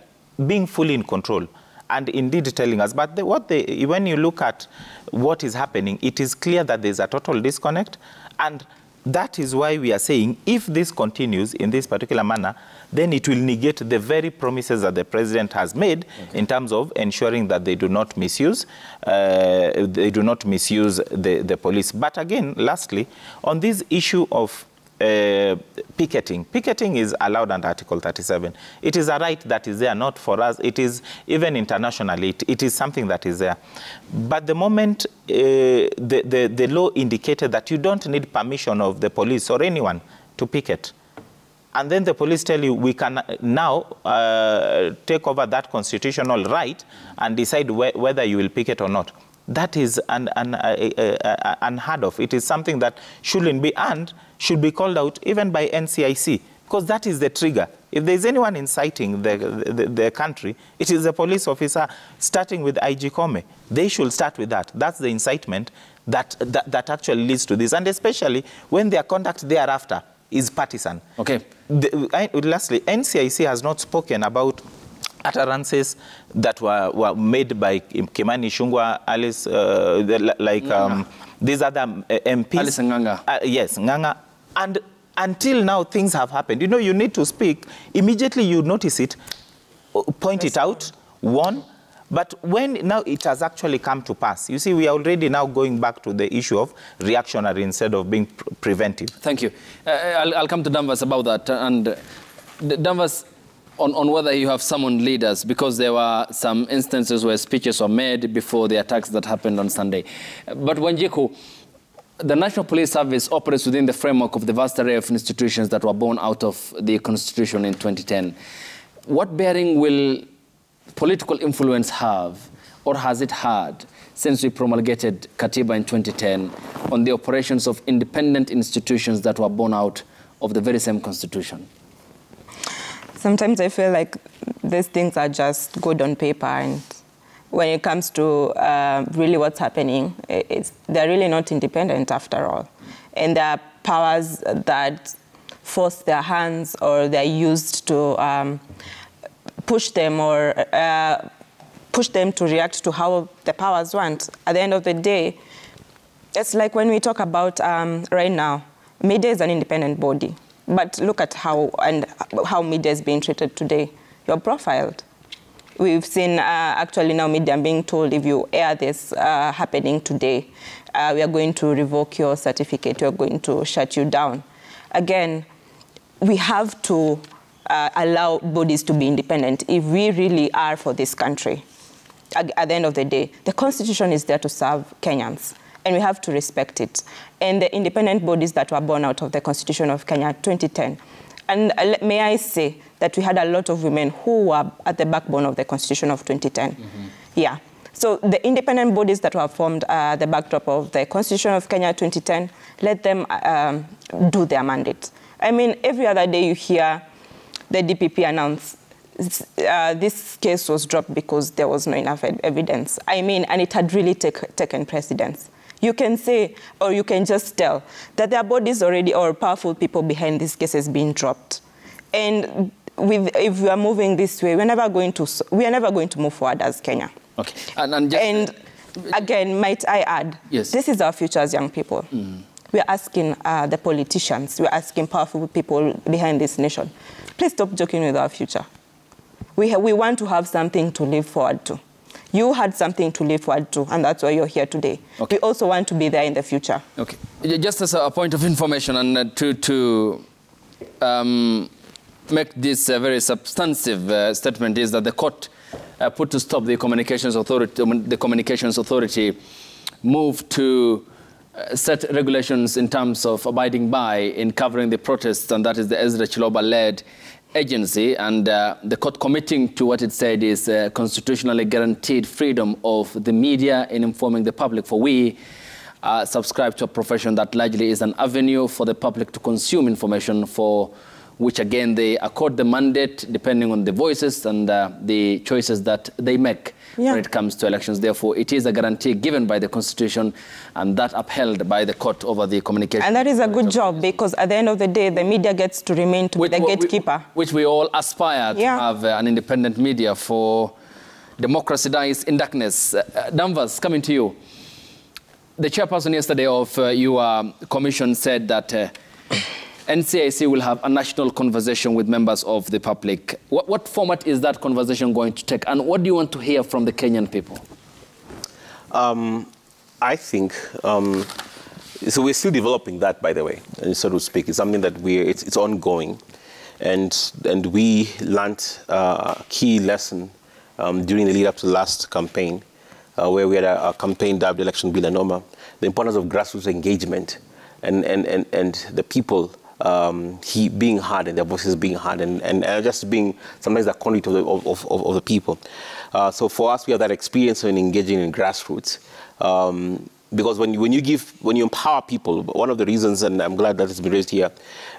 being fully in control and indeed telling us. But when you look at what is happening, it is clear that there's a total disconnect. And that is why we are saying if this continues in this particular manner, then it will negate the very promises that the president has made in terms of ensuring that they do not misuse the police. But again, lastly, on this issue of picketing. Picketing is allowed under Article 37. It is a right that is there, not for us. It is, even internationally, it is something that is there. But the moment the law indicated that you don't need permission of the police or anyone to picket, and then the police tell you we can now take over that constitutional right and decide whether you will picket or not. That is unheard of. It is something that shouldn't be, and should be called out even by NCIC, because that is the trigger. If there's anyone inciting the country, it is a police officer, starting with IG Kome. They should start with that. That's the incitement that actually leads to this, and especially when their conduct thereafter is partisan. Okay. Lastly, NCIC has not spoken about utterances that were made by Kimani Ichung'wah, Alice, these other MPs. Alice Nganga. Yes, Nganga. And until now, things have happened. You know, you need to speak. Immediately you notice it, point it out, warn. But when now it has actually come to pass, you see, we are already now going back to the issue of reactionary instead of being preventive. Thank you. I'll come to Danvas about that. And Danvas, on whether you have summoned leaders, because there were some instances where speeches were made before the attacks that happened on Sunday. But Wanjiku, the National Police Service operates within the framework of the vast array of institutions that were born out of the Constitution in 2010. What bearing will political influence have, or has it had, since we promulgated Katiba in 2010, on the operations of independent institutions that were born out of the very same Constitution? Sometimes I feel like these things are just good on paper, and when it comes to really what's happening, they're really not independent after all. And there are powers that force their hands, or they're used to push them to react to how the powers want. At the end of the day, it's like when we talk about right now, media is an independent body. But look at how media is being treated today. You're profiled. We've seen actually now media being told, if you air this happening today, we are going to revoke your certificate, we are going to shut you down. Again, we have to allow bodies to be independent if we really are for this country. At the end of the day, the Constitution is there to serve Kenyans, and we have to respect it. And the independent bodies that were born out of the Constitution of Kenya 2010. And may I say that we had a lot of women who were at the backbone of the Constitution of 2010. Mm-hmm. Yeah. So the independent bodies that were formed the backdrop of the Constitution of Kenya 2010, let them do their mandate. I mean, every other day you hear the DPP announce this case was dropped because there was not enough evidence. I mean, and it had really taken precedence. You can say, or you can just tell, that there are bodies already, or powerful people behind these cases being dropped. And if we are moving this way, we are never going to move forward as Kenya. Okay. And again, might I add, yes, this is our future as young people. Mm. We are asking the politicians, we are asking powerful people behind this nation, please stop joking with our future. We want to have something to live forward to. You had something to live forward to, and that's why you're here today. Okay. We also want to be there in the future. Okay. Just as a point of information, and to make this a very substantive statement, is that the court put to stop the Communications Authority. The Communications Authority moved to set regulations in terms of abiding by in covering the protests, and that is the Ezra Chiloba-led agency, and the court committing to what it said is constitutionally guaranteed freedom of the media in informing the public. For we subscribe to a profession that largely is an avenue for the public to consume information, for which again they accord the mandate depending on the voices and the choices that they make when it comes to elections. Therefore, it is a guarantee given by the Constitution, and that upheld by the court over the communication. And that is a good job, because at the end of the day, the media gets to remain to be the gatekeeper. Which we all aspire to have an independent media, for democracy dies in darkness. Danvas, coming to you. The chairperson yesterday of your commission said that NCIC will have a national conversation with members of the public. What format is that conversation going to take, and what do you want to hear from the Kenyan people? I think, so we're still developing that, by the way, so to speak. It's something that it's ongoing. And we learned a key lesson during the lead up to the last campaign, where we had a campaign dubbed Election Bila Noma, the importance of grassroots engagement and the people being heard and their voices being heard and just being sometimes the conduit of the people. So for us, we have that experience in engaging in grassroots. Because when you empower people, one of the reasons, and I'm glad that it's been raised here,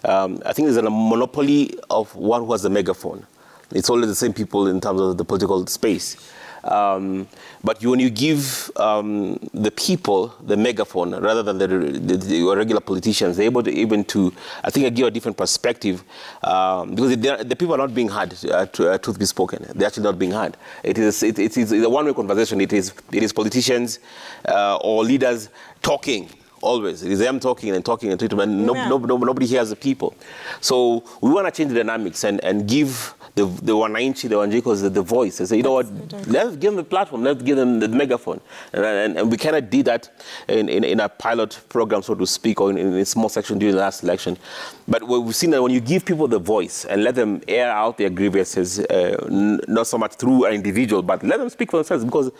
I think there's a monopoly of one who has the megaphone. It's always the same people in terms of the political space. But when you give the people the megaphone rather than the regular politicians, they're able to even to, I think, give a different perspective because the people are not being heard. Truth be spoken, they're actually not being heard. It is a one-way conversation. It is politicians or leaders talking. Always, it is them talking and talking and talking, and nobody hears the people. So we want to change the dynamics and give the Wananchi, the Wanjikos, the voice. And say, you know what, let's give them the platform, let's give them the megaphone. And we cannot do that in a pilot program, so to speak, or in a small section during the last election. But we've seen that when you give people the voice and let them air out their grievances, not so much through an individual, but let them speak for themselves, because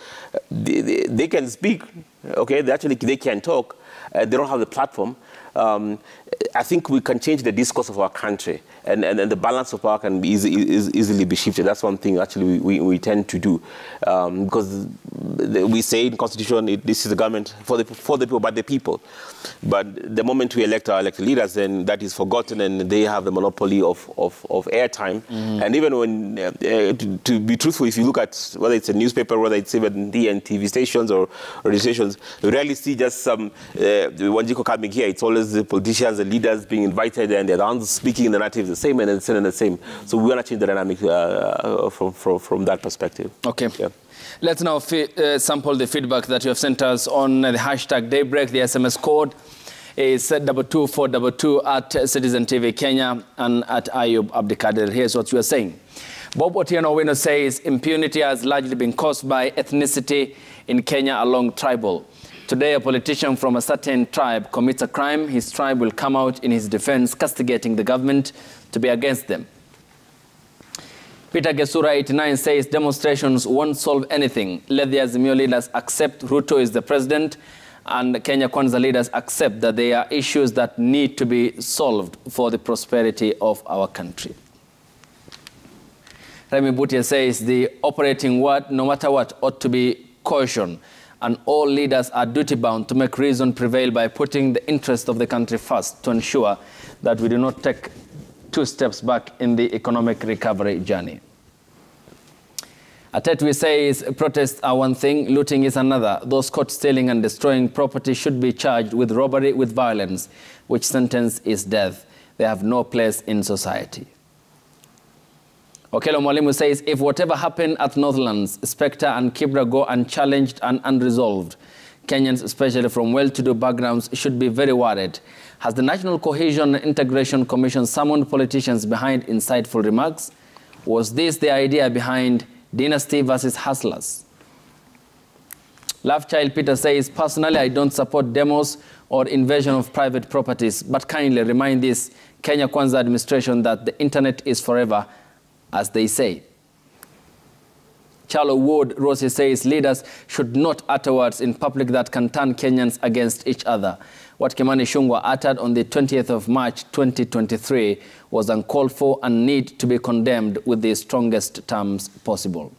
they can speak, okay, they can talk. They don't have the platform. I think we can change the discourse of our country, and the balance of power can be easily be shifted. That's one thing actually we tend to do, because we say in Constitution this is the government for the people by the people. But the moment we elect our elected leaders, then that is forgotten, and they have the monopoly of airtime. And even when, to be truthful, if you look at whether it's a newspaper, whether it's even DN stations or radio stations, you rarely see just some Wanjiko coming here. It's always the politicians, the leaders being invited, and they're the ones speaking the narrative the same and the same. So we want to change the dynamic from that perspective. Okay. Yeah. Let's now sample the feedback that you have sent us on the hashtag Daybreak. The SMS code is 22422 at Citizen TV Kenya and at Ayub Abdikadir. Here's what you are saying. Bob Otieno Wino says impunity has largely been caused by ethnicity in Kenya along tribal. Today, a politician from a certain tribe commits a crime, his tribe will come out in his defense, castigating the government to be against them. Peter Gesura 89 says demonstrations won't solve anything. Let the Azimio leaders accept Ruto is the president, and Kenya Kwanza leaders accept that there are issues that need to be solved for the prosperity of our country. Remy Butia says the operating word, no matter what, ought to be caution, and all leaders are duty-bound to make reason prevail by putting the interest of the country first to ensure that we do not take 2 steps back in the economic recovery journey. Atetwi says protests are one thing, looting is another. Those caught stealing and destroying property should be charged with robbery with violence, which sentence is death. They have no place in society. Okelo Mwalimu says if whatever happened at Northlands, Spectre and Kibra go unchallenged and unresolved, Kenyans, especially from well-to-do backgrounds, should be very worried. Has the National Cohesion and Integration Commission summoned politicians behind insightful remarks? Was this the idea behind dynasty versus hustlers? Love Child Peter says, personally, I don't support demos or invasion of private properties, but kindly remind this Kenya Kwanza administration that the internet is forever, as they say. Charlo Wood Rossi says leaders should not utter words in public that can turn Kenyans against each other. What Kimani Ichung'wah uttered on the 20th of March 2023 was uncalled for and need to be condemned with the strongest terms possible.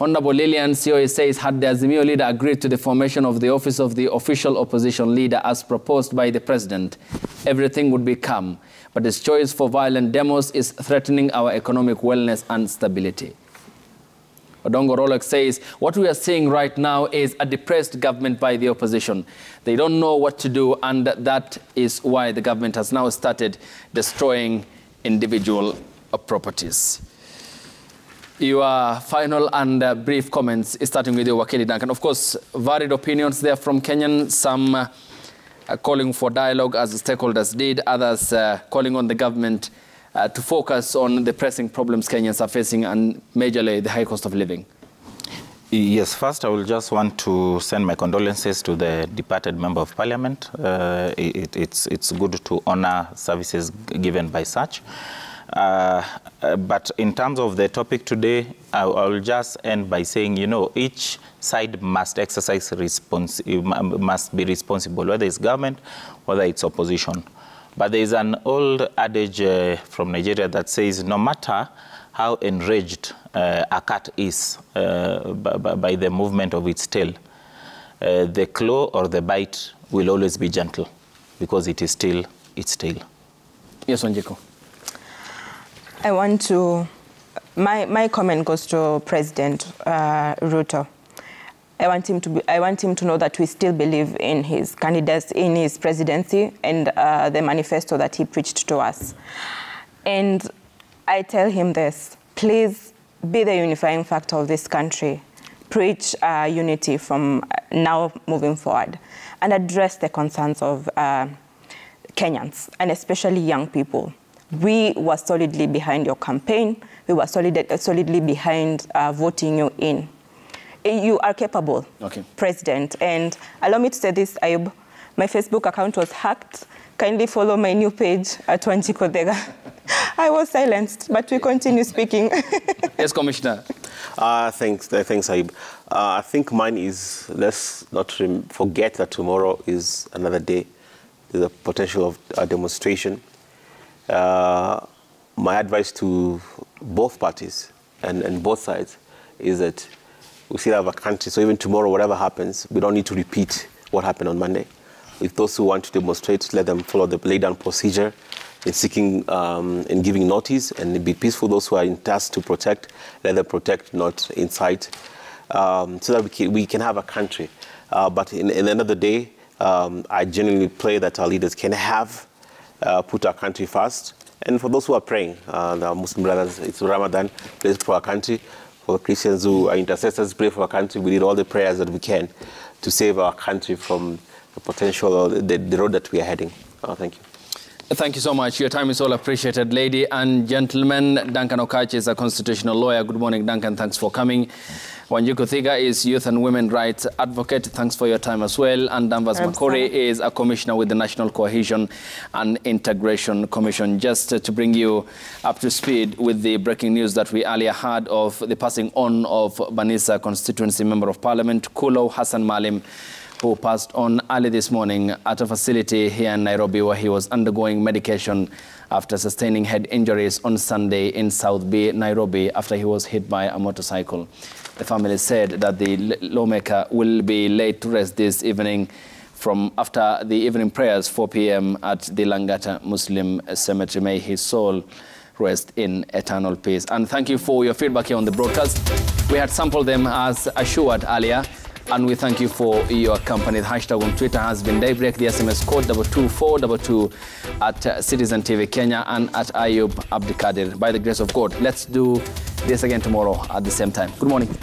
Honorable Lillian COA says, had the Azimio leader agreed to the formation of the office of the official opposition leader as proposed by the president, everything would be calm. But his choice for violent demos is threatening our economic wellness and stability. Odongo Rolex says, what we are seeing right now is a depressed government by the opposition. They don't know what to do, and that is why the government has now started destroying individual properties. Your final and brief comments, starting with you, Wakili Duncan. Of course, varied opinions there from Kenyan, some calling for dialogue as the stakeholders did, others calling on the government to focus on the pressing problems Kenyans are facing, and majorly the high cost of living. Yes, first I will just want to send my condolences to the departed Member of Parliament. It's good to honor services given by such. But in terms of the topic today, I will just end by saying, you know, each side must exercise must be responsible, whether it's government, whether it's opposition. But there is an old adage from Nigeria that says, no matter how enraged a cat is by the movement of its tail, the claw or the bite will always be gentle because it is still its tail. Yes, Wanjiku. I want to, my comment goes to President Ruto. I want him to know that we still believe in his candidates, in his presidency, and the manifesto that he preached to us. And I tell him this: please be the unifying factor of this country. Preach unity from now moving forward, and address the concerns of Kenyans, and especially young people. We were solidly behind your campaign. We were solidly behind voting you in. You are capable, President. And allow me to say this, Ayub. My Facebook account was hacked. Kindly follow my new page at Wanjiku Thega. I was silenced, but we continue speaking. Yes, Commissioner. Thanks, Ayub. I think mine is, let's not forget that tomorrow is another day. There's a potential of a demonstration. My advice to both parties and both sides is that we still have a country, so even tomorrow, whatever happens, we don't need to repeat what happened on Monday. If those who want to demonstrate, let them follow the laid-down procedure in seeking in giving notice and be peaceful. Those who are in task to protect, let them protect, not incite, so that we can have a country. But in the end of the day, I genuinely pray that our leaders can have put our country first. And for those who are praying, the Muslim brothers, it's Ramadan, pray for our country. For the Christians who are intercessors, pray for our country. We need all the prayers that we can to save our country from the potential, the road that we are heading. Thank you. Thank you so much. Your time is all appreciated. Ladies and gentlemen, Duncan Okach is a constitutional lawyer. Good morning, Duncan. Thanks for coming. Wanjiku Thega is youth and women rights advocate. Thanks for your time as well. And Danvas Makori is a commissioner with the National Cohesion and Integration Commission. Just to bring you up to speed with the breaking news that we earlier had of the passing on of Banisa constituency member of parliament, Kulo Hassan Malim, who passed on early this morning at a facility here in Nairobi where he was undergoing medication after sustaining head injuries on Sunday in South Bay, Nairobi, after he was hit by a motorcycle. The family said that the lawmaker will be laid to rest this evening from after the evening prayers, 4 p.m. at the Langata Muslim Cemetery. May his soul rest in eternal peace. And thank you for your feedback here on the broadcast. We had sampled them as assured earlier. And we thank you for your company. The hashtag on Twitter has been Daybreak, the SMS code 22422 at Citizen TV Kenya and at Ayub Abdikadir. By the grace of God, let's do this again tomorrow at the same time. Good morning.